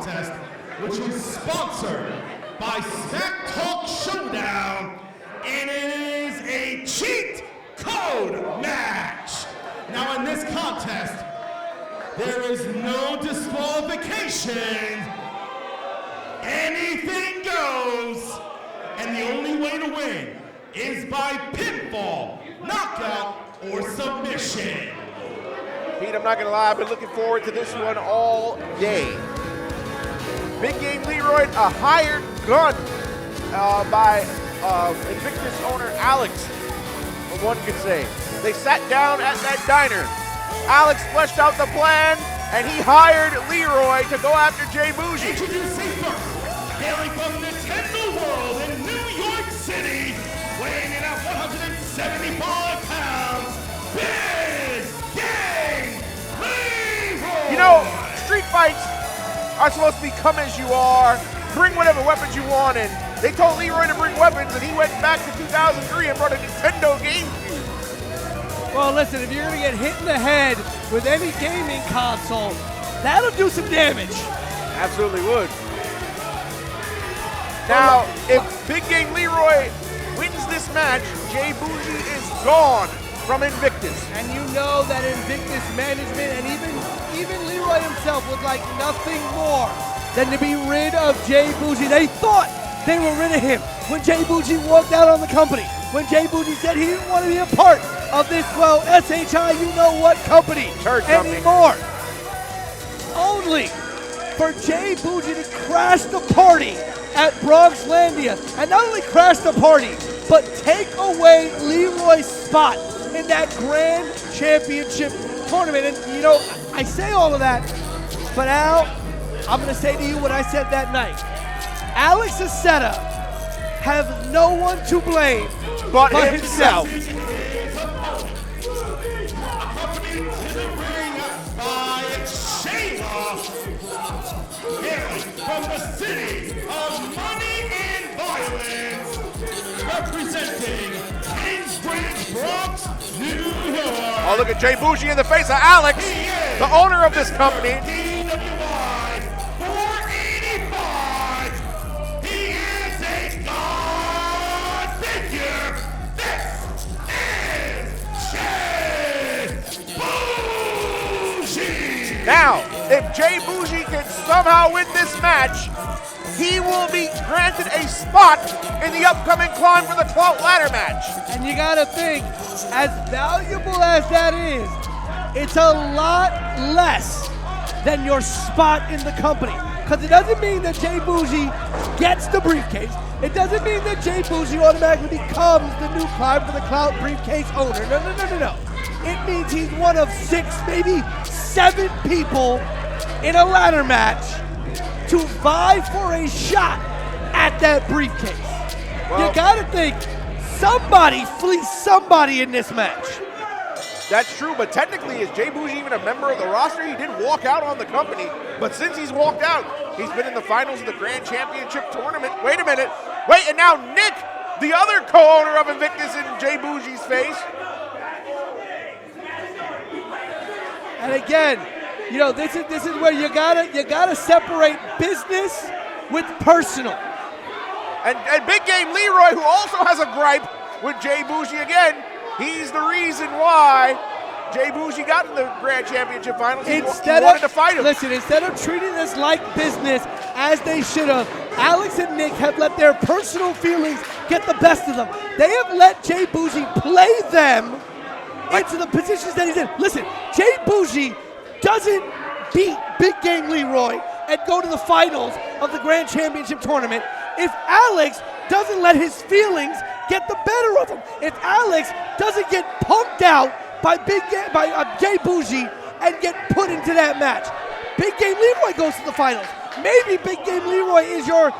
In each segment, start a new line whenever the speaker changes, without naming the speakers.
contest, which is sponsored by Smack Talk Showdown, and it is a cheat code match. Now in this contest, there is no disqualification. Anything goes, and the only way to win is by pinfall, knockout, or submission.
Pete, I'm not gonna lie, I've been looking forward to this one all day. Big Game Leroy, a hired gun by Invictus owner Alex, one could say. They sat down at that diner. Alex fleshed out the plan, and he hired Leroy to go after J Boujii.
Introducing first, hailing from Nintendo World in New York City, weighing in at 175 pounds, Big Game Leroy!
You know, street fights are supposed to be come as you are, bring whatever weapons you want, and they told Leroy to bring weapons, and he went back to 2003 and brought a Nintendo GameCube.
Well, listen, if you're going to get hit in the head with any gaming console, that'll do some damage.
Absolutely would. Now, if Big Game Leroy wins this match, J Boujii is gone from Invictus.
And you know that Invictus management and even Leroy himself would like nothing more than to be rid of J Boujii. They thought they were rid of him when J Boujii walked out on the company. When J Boujii said he didn't want to be a part of this, well, SHI, you know what company anymore. Only for J Boujii to crash the party at Bronxlandia, and not only crash the party, but take away Leroy's spot in that Grand Championship tournament. And you know, I say all of that, but Al, I'm gonna say to you what I said that night. Alex's setup have no one to blame
but himself.
From the city of money and violence, representing Kingsbridge, Bronx, New York.
Oh, look at J Boujii in the face of Alex, the owner of this company. Now, if J Boujii can somehow win this match, he will be granted a spot in the upcoming Climb For Clout ladder match.
And you gotta think, as valuable as that is, it's a lot less than your spot in the company. Because it doesn't mean that J Boujii gets the briefcase. It doesn't mean that J Boujii automatically becomes the new Climb For Clout briefcase owner. No. It means he's one of 6, maybe 7 people in a ladder match to vie for a shot at that briefcase. Well, you gotta think, somebody fleeced somebody in this match.
That's true, but technically, is J Boujii even a member of the roster? He did walk out on the company, but since he's walked out, he's been in the finals of the Grand Championship tournament. Wait a minute, and now Nick, the other co-owner of Invictus, in J Boujii's face.
And again, you know, this is where you gotta separate business with personal.
And Big Game Leroy, who also has a gripe with J Boujii again, he's the reason why J Boujii got in the Grand Championship Finals. He wanted to fight him.
Listen, instead of treating this like business as they should have, Alex and Nick have let their personal feelings get the best of them. They have let J Boujii play them into the positions that he's in. Listen, J Boujii doesn't beat Big Game Leroy and go to the finals of the Grand Championship tournament if Alex doesn't let his feelings get the better of him. If Alex doesn't get punked out by J Boujii and get put into that match. Big Game Leroy goes to the finals. Maybe Big Game Leroy is your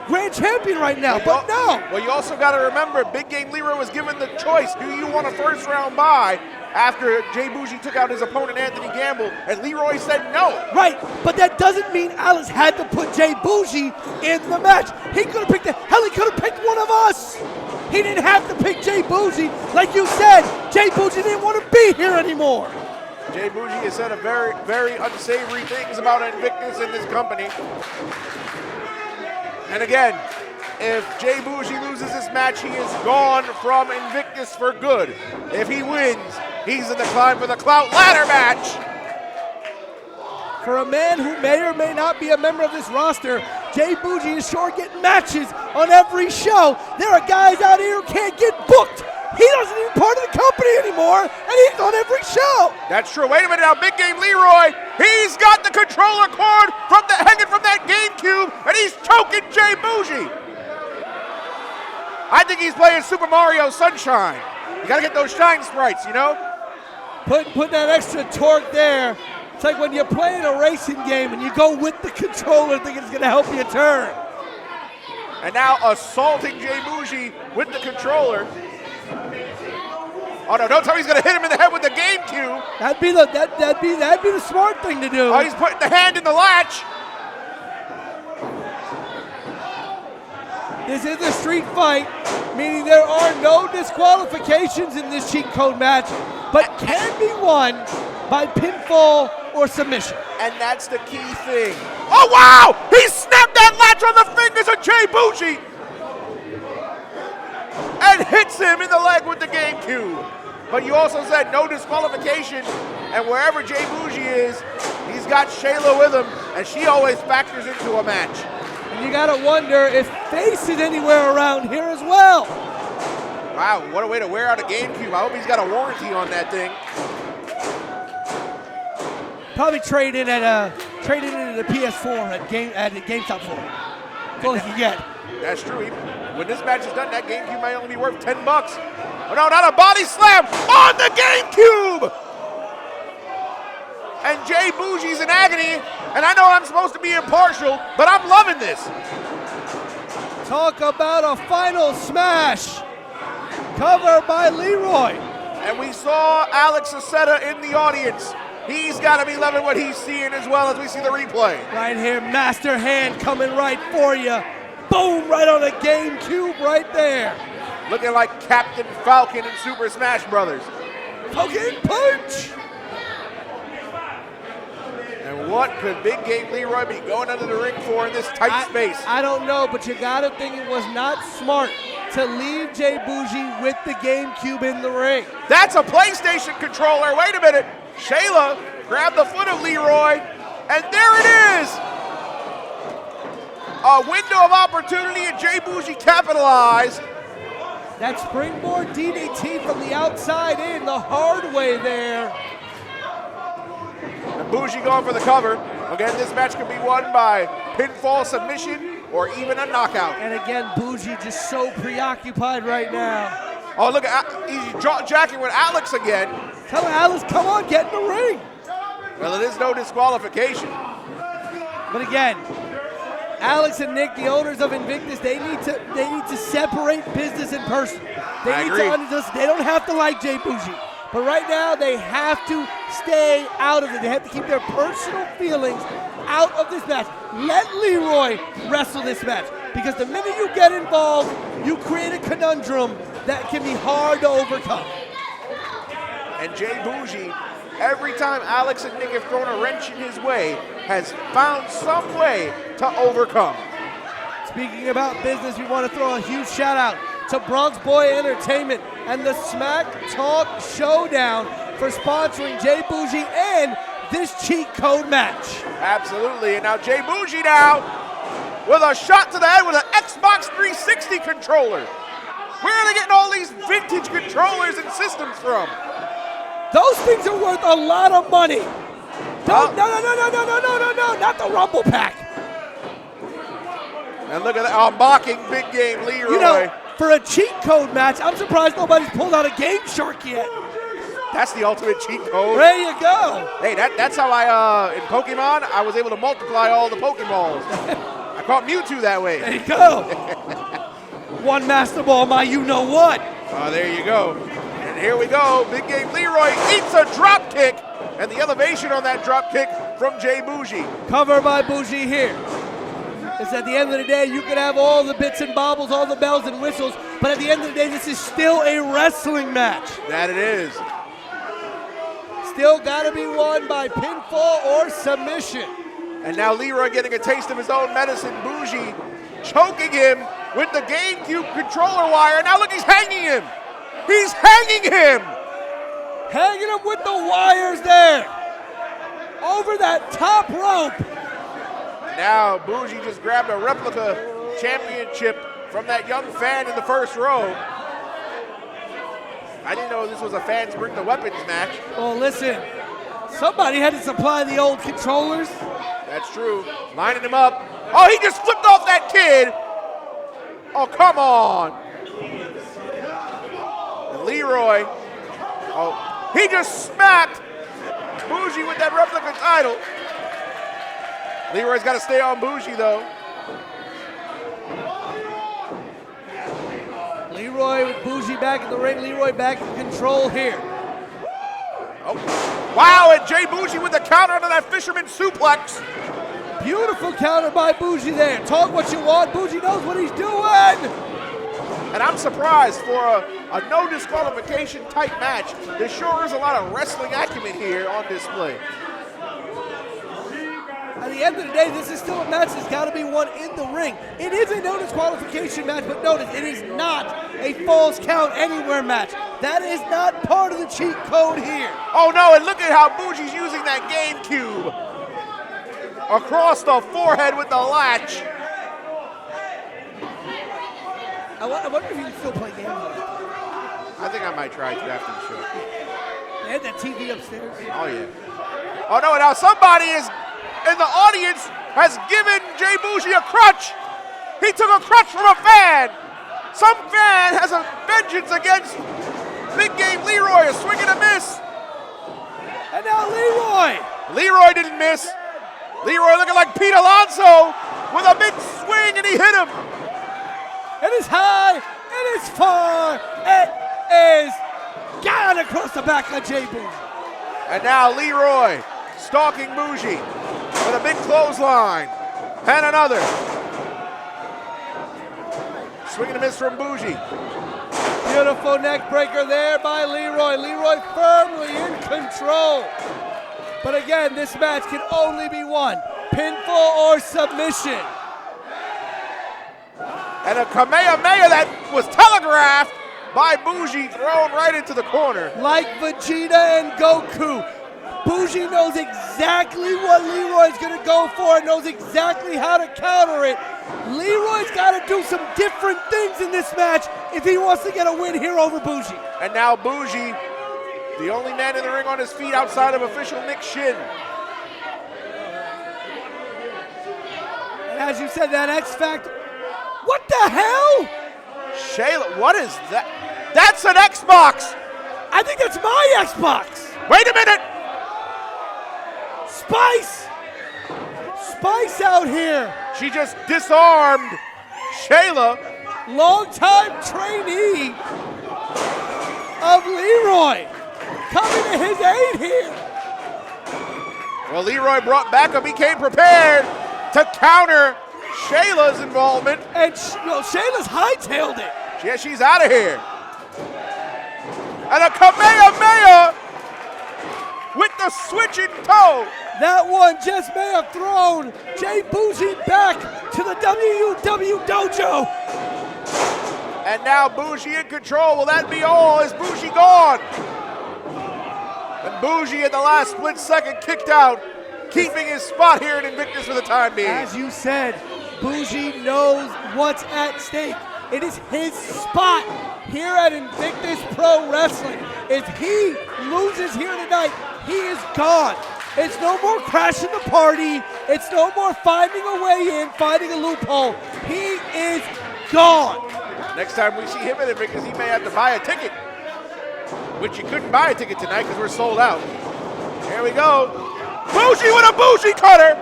grand champion right now, but no.
Well, you also got to remember, Big Game Leroy was given the choice. Do you want a first round bye after J Boujii took out his opponent, Anthony Gamble, and Leroy said no.
Right, but that doesn't mean Alex had to put J Boujii in the match. He could have picked, he could have picked one of us. He didn't have to pick J Boujii. Like you said, J Boujii didn't want to be here anymore.
J Boujii has said a very, very unsavory things about Invictus in this company. And again, if J Boujii loses this match, he is gone from Invictus for good. If he wins, he's in the Climb for the Clout ladder match.
For a man who may or may not be a member of this roster, J Boujii is sure getting matches on every show. There are guys out here who can't get booked. He doesn't even part of the company anymore, and he's on every show.
That's true. Wait a minute now, Big Game Leroy. He's got the controller cord hanging from that GameCube, and he's choking J Boujii. I think he's playing Super Mario Sunshine. You gotta get those shine sprites, you know?
Put that extra torque there. It's like when you're playing a racing game and you go with the controller thinking it's gonna help you turn.
And now assaulting J Boujii with the controller. Oh no, don't tell me he's gonna hit him in the head with the GameCube.
That'd be the smart thing to do.
Oh, he's putting the hand in the latch.
This is a street fight, meaning there are no disqualifications in this cheat code match, but can be won by pinfall or submission.
And that's the key thing. Oh wow! He snapped that latch on the fingers of J Boujii and hits him in the leg with the GameCube. But you also said no disqualification, and wherever J Boujii is, he's got Shayla with him, and she always factors into a match.
And you gotta wonder if Face is anywhere around here as well.
Wow, what a way to wear out a GameCube. I hope he's got a warranty on that thing.
Probably trade in at the PS4 at GameStop for it. That's all he can get.
That's true. When this match is done, that GameCube might only be worth $10. Oh no, not a body slam on the GameCube! And J Boujii's in agony, and I know I'm supposed to be impartial, but I'm loving this.
Talk about a final smash. Cover by Leroy.
And we saw Alex Aceta in the audience. He's got to be loving what he's seeing as well as we see the replay.
Right here, master hand coming right for you. Boom, right on the GameCube right there.
Looking like Captain Falcon in Super Smash Brothers.
Falcon punch.
And what could Big Game Leroy be going under the ring for in this tight space?
I don't know, but you got to think it was not smart to leave J Boujii with the GameCube in the ring.
That's a PlayStation controller. Wait a minute. Shayla grabbed the foot of Leroy, and there it is. A window of opportunity, and J Boujii capitalized.
That springboard DDT from the outside in, the hard way there.
And Boujii going for the cover. Again, this match could be won by pinfall, submission, or even a knockout.
And again, Boujii just so preoccupied right now.
Oh, look, he's jacking with Alex again.
Tell Alex, come on, get in the ring.
Well, it is no disqualification.
But again, Alex and Nick, the owners of Invictus, they need to separate business and personal. They don't have to like J Boujii, but right now they have to stay out of it. They have to keep their personal feelings out of this match. Let Leroy wrestle this match, because the minute you get involved, you create a conundrum that can be hard to overcome.
And J Boujii, every time Alex and Nick have thrown a wrench in his way, has found some way to overcome.
Speaking about business, we want to throw a huge shout out to Bronx Boy Entertainment and the Smack Talk Showdown for sponsoring J Boujii and this cheat code match.
Absolutely, and now J Boujii now with a shot to the head with an Xbox 360 controller. Where are they getting all these vintage controllers and systems from?
Those things are worth a lot of money. No, not the Rumble Pack.
And look at that, mocking Big Game Leroy.
You know, for a cheat code match, I'm surprised nobody's pulled out a Game Shark yet.
That's the ultimate cheat code.
There you go.
Hey, that's how in Pokemon, I was able to multiply all the Pokeballs. I caught Mewtwo that way.
There you go. One Master Ball, my you-know-what.
Oh, there you go. And here we go. Big Game Leroy eats a drop kick, and the elevation on that drop kick from J Boujii.
Cover by Boujii here. It's at the end of the day, you can have all the bits and bobbles, all the bells and whistles, but at the end of the day, this is still a wrestling match.
That it is.
still got to be won by pinfall or submission.
And now Leroy getting a taste of his own medicine. Boujii choking him with the GameCube controller wire. Now look, he's hanging him. He's hanging him.
Hanging him with the wires there. Over that top rope.
Now Boujii just grabbed a replica championship from that young fan in the first row. I didn't know this was a fans bring the weapons match.
Well, listen, somebody had to supply the old controllers.
That's true. Lining him up. Oh, he just flipped off that kid. Oh, come on. And Leroy. Oh, he just smacked Boujii with that replica title. Leroy's got to stay on Boujii, though.
Leroy with Boujii back in the ring. Leroy back in control here.
Oh, wow, and J Boujii with the counter onto that fisherman suplex.
Beautiful counter by Boujii there. Talk what you want. Boujii knows what he's doing.
And I'm surprised for a no disqualification type match. There sure is a lot of wrestling acumen here on display.
At the end of the day, this is still a match that's got to be won in the ring. It is a no disqualification match, but notice it is not a falls count anywhere match. That is not part of the cheat code here.
Oh no, and look at how Boujii's using that GameCube across the forehead with the latch.
I wonder if you can still play games like that.
I think I might try to after the show.
They had that TV upstairs.
Oh yeah. Oh no, and now somebody is in the audience has given J Boujii a crutch. He took a crutch from a fan. Some fan has a vengeance against Big Game Leroy, a swing and a miss.
And now Leroy.
Leroy didn't miss. Leroy looking like Pete Alonso with a big swing, and he hit him.
It is high, it is far, it is gone across the back of J Boujii.
And now Leroy stalking Boujii with a big clothesline. And another. Swing and a miss from Boujii.
Beautiful neck breaker there by Leroy. Leroy firmly in control. But again, this match can only be won pinfall or submission.
And a Kamehameha that was telegraphed by Boujii, thrown right into the corner.
Like Vegeta and Goku, Boujii knows exactly what Leroy's gonna go for, knows exactly how to counter it. Leroy's gotta do some different things in this match if he wants to get a win here over Boujii.
And now Boujii, the only man in the ring on his feet outside of official Nick Shin.
And as you said, that X Factor, what the hell?
Shayla, what is that? That's an Xbox.
I think that's my Xbox.
Wait a minute.
Spice! Spice out here.
She just disarmed Shayla.
Longtime trainee of Leroy coming to his aid here.
Well, Leroy brought backup. He came prepared to counter Shayla's involvement.
And Shayla's hightailed it.
Yeah, she's out of here. And a Kamehameha with the switching toe.
That one just may have thrown J Boujii back to the WUW dojo.
And now Boujii in control. Will that be all? Is Boujii gone? And Boujii at the last split second kicked out, keeping his spot here in Invictus for the time being.
As you said, Boujii knows what's at stake. It is his spot here at Invictus Pro Wrestling. If he loses here tonight, he is gone. It's no more crashing the party. It's no more finding a way in, finding a loophole. He is gone.
Next time we see him at Invictus, he may have to buy a ticket, which you couldn't buy a ticket tonight because we're sold out. Here we go. Boujii with a Boujii cutter.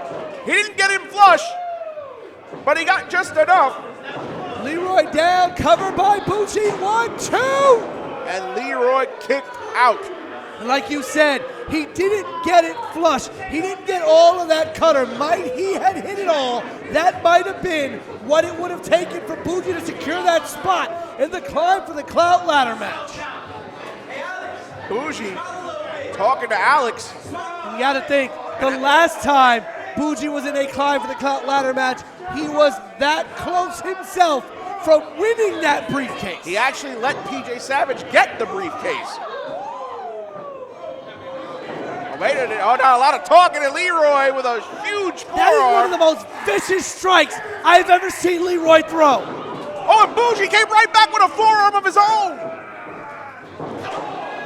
He didn't get him flush, but he got just enough.
Leroy down, covered by Boujii. 1, 2.
And Leroy kicked out.
And like you said, he didn't get it flush. He didn't get all of that cutter. Might he had hit it all, that might have been what it would have taken for Boujii to secure that spot in the Climb for the Clout ladder match.
Boujii talking to Alex.
You got to think, the last time Boujii was in a Climb for the Clout ladder match, he was that close himself from winning that briefcase.
He actually let PJ Savage get the briefcase. Wait a minute. Oh, now a lot of talking to Leroy with a huge forearm.
That is one of the most vicious strikes I've ever seen Leroy throw.
Oh, and Boujii came right back with a forearm of his own.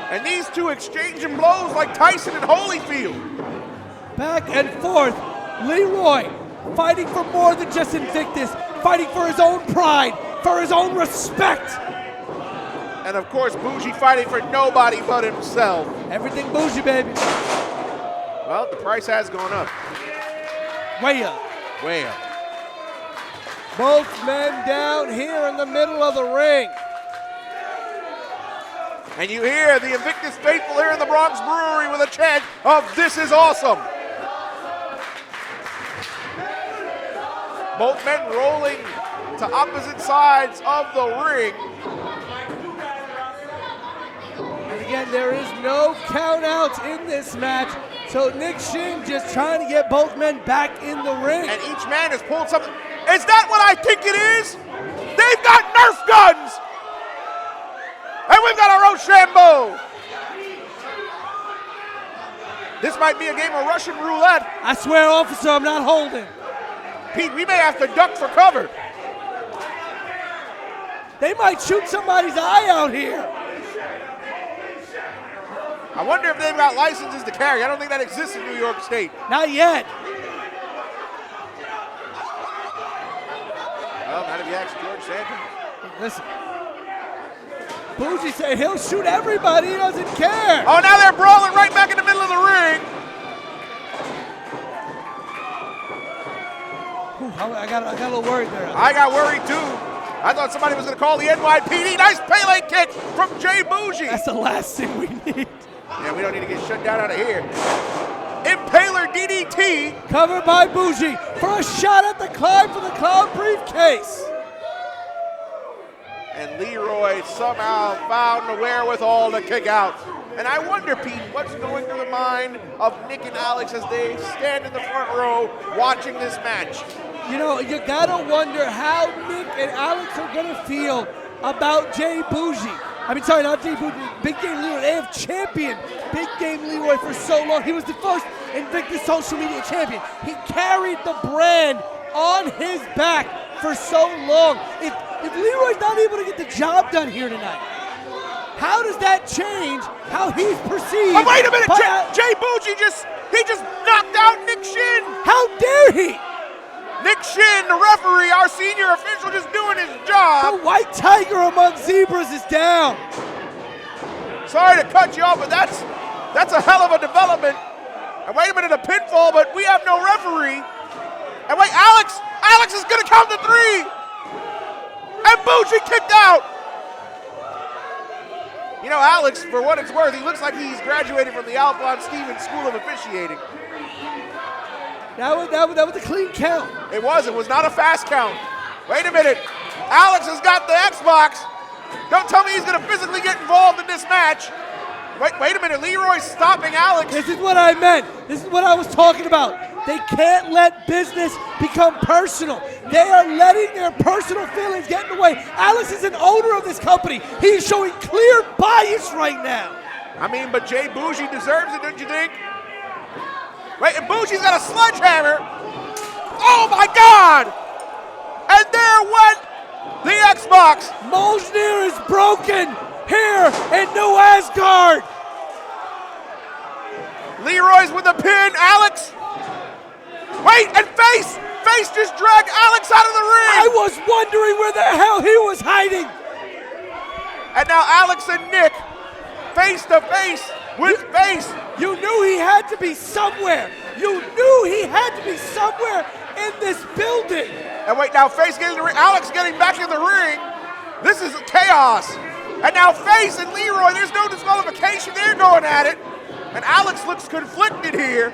And these two exchanging blows like Tyson and Holyfield.
Back and forth. Leroy fighting for more than just Invictus, fighting for his own pride, for his own respect.
And of course, Boujii fighting for nobody but himself.
Everything Boujii, baby.
Well, the price has gone up.
Way up.
Way up.
Both men down here in the middle of the ring.
And you hear the Invictus faithful here in the Bronx Brewery with a chant of "This is awesome." Both men rolling to opposite sides of the ring.
And again, there is no count outs in this match. So Nick Shin just trying to get both men back in the ring.
And each man has pulled something. Is that what I think it is? They've got Nerf guns! And we've got our Rochambeau! This might be a game of Russian roulette.
I swear, officer, I'm not holding.
Pete, we may have to duck for cover.
They might shoot somebody's eye out here.
I wonder if they've got licenses to carry. I don't think that exists in New York State.
Not yet.
Well, not if you ask George Santos.
Listen. Boujii said he'll shoot everybody. He doesn't care.
Oh, now they're brawling right back in the middle of the ring.
I got a little worried there.
I got worried too. I thought somebody was going to call the NYPD. Nice Pele kick from J Boujii.
That's the last thing we need.
Yeah, we don't need to get shut down out of here. Impaler DDT.
Covered by Boujii for a shot at the Climb for the Clout briefcase.
And Leroy somehow found the wherewithal to kick out. And I wonder, Pete, what's going through the mind of Nick and Alex as they stand in the front row watching this match?
You know, you gotta wonder how Nick and Alex are gonna feel about J Boujii. I mean, sorry, not J Boujii, Big Game Leroy. They have championed Big Game Leroy for so long. He was the first Invictus social media champion. He carried the brand on his back for so long. If Leroy's not able to get the job done here tonight, how does that change how he's perceived?
Oh, wait a minute, J Boujii just knocked out Nick Shin.
How dare he?
Nick Shin, the referee, our senior official, just doing his job.
The white tiger among zebras is down.
Sorry to cut you off, but that's a hell of a development. And wait a minute, a pinfall, but we have no referee. And wait, Alex is gonna count to three. And Boujii kicked out. You know, Alex, for what it's worth, he looks like he's graduated from the Alphonse Stevens School of Officiating.
That was a clean count.
It was not a fast count. Wait a minute, Alex has got the Xbox. Don't tell me he's gonna physically get involved in this match. Wait a minute, Leroy's stopping Alex.
This is what I meant. This is what I was talking about. They can't let business become personal. They are letting their personal feelings get in the way. Alex is an owner of this company. He's showing clear bias right now.
I mean, but J Boujii deserves it, don't you think? Wait, and Boujii's got a sledgehammer. Oh my God! And there went the Xbox.
Mjolnir is broken here in New Asgard.
Leroy's with a pin. Alex. Wait, and Face just dragged Alex out of the ring.
I was wondering where the hell he was hiding.
And now Alex and Nick face to face with Face.
You knew he had to be somewhere. You knew he had to be somewhere in this building.
And wait, now Face getting the ring. Alex getting back in the ring. This is chaos. And now Face and Leroy, there's no disqualification. They're going at it. And Alex looks conflicted here.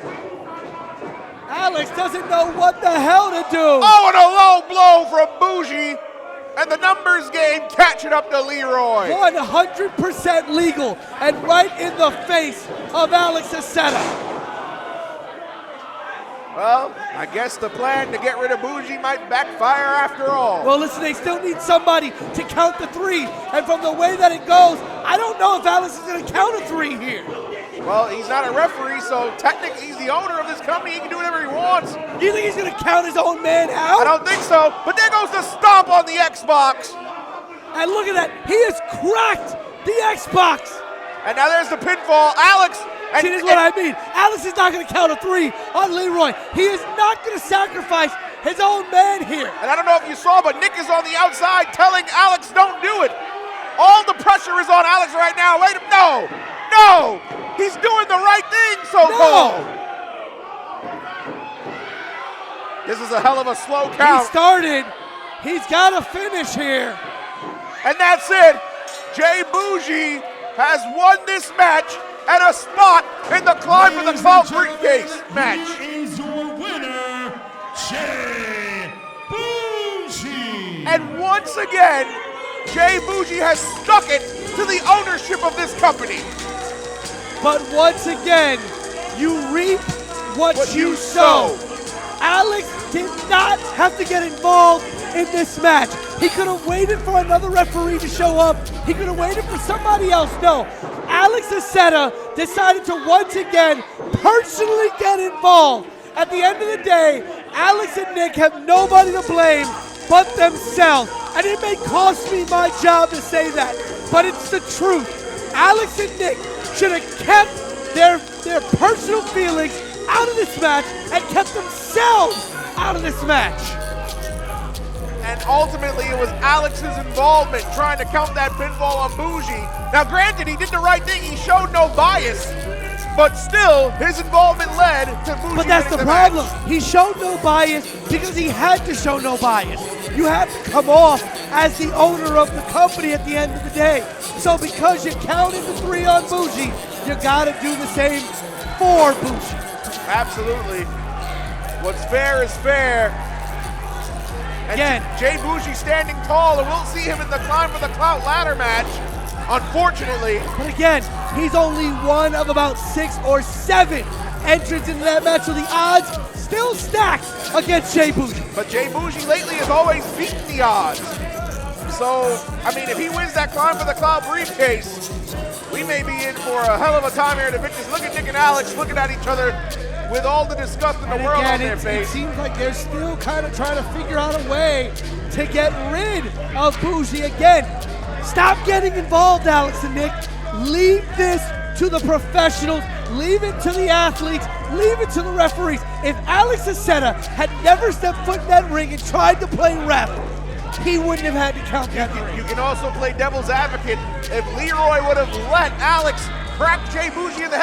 Alex doesn't know what the hell to do.
Oh, and a low blow from Boujii. And the numbers game catching up to Leroy.
100% legal and right in the face of Alex Aceta.
Well, I guess the plan to get rid of Boujii might backfire after all.
Well, listen, they still need somebody to count the 3. And from the way that it goes, I don't know if Alex is going to count a 3 here.
Well, he's not a referee, so technically he's the owner of this company. He can do whatever he wants.
Do you think he's going to count his own man out?
I don't think so, but there goes the stomp on the Xbox.
And look at that. He has cracked the Xbox.
And now there's the pinfall. Alex.
See, this is what I mean. Alex is not going to count a 3 on Leroy. He is not going to sacrifice his own man here.
And I don't know if you saw, but Nick is on the outside telling Alex, don't do it. All the pressure is on Alex right now. Wait, no. He's doing the right thing, so-called. This is a hell of a slow count.
He started. He's got to finish here.
And that's it. J Boujii has won this match and a spot in the Climb For Clout briefcase match.
Here is your winner, J Boujii.
And once again, J Boujii has stuck it to the ownership of this company.
But once again, you reap what you sow. Alex did not have to get involved in this match. He could have waited for another referee to show up. He could have waited for somebody else. No, Alex Aceta decided to once again personally get involved. At the end of the day, Alex and Nick have nobody to blame but themselves. And it may cost me my job to say that, but it's the truth. Alex and Nick should have kept their personal feelings out of this match and kept themselves out of this match.
And ultimately, it was Alex's involvement trying to count that pinfall on Boujii. Now, granted, he did the right thing. He showed no bias, but still, his involvement led to Boujii.
But that's the problem.
Match.
He showed no bias because he had to show no bias. You have to come off as the owner of the company at the end of the day. So because you counted the 3 on Boujii, you got to do the same for Boujii.
Absolutely. What's fair is fair. And
Again,
J Boujii standing tall, and we'll see him in the Climb For Clout ladder match, unfortunately.
but again, he's only one of about 6 or 7 entrants into that match, so the odds still stacked against J Boujii.
But J Boujii lately has always beaten the odds. So, I mean, if he wins that Climb For Clout briefcase, we may be in for a hell of a time here at Invictus. Look at Nick and Alex looking at each other with all the disgust in the world on their
It
face.
seems like they're still kind of trying to figure out a way to get rid of Boujii again. Stop getting involved, Alex and Nick. Leave this to the professionals. Leave it to the athletes. Leave it to the referees. If Alex Aceta had never stepped foot in that ring and tried to play ref, he wouldn't have had to count that ring.
You can also play devil's advocate. If Leroy would have let Alex crack J Boujii in the head,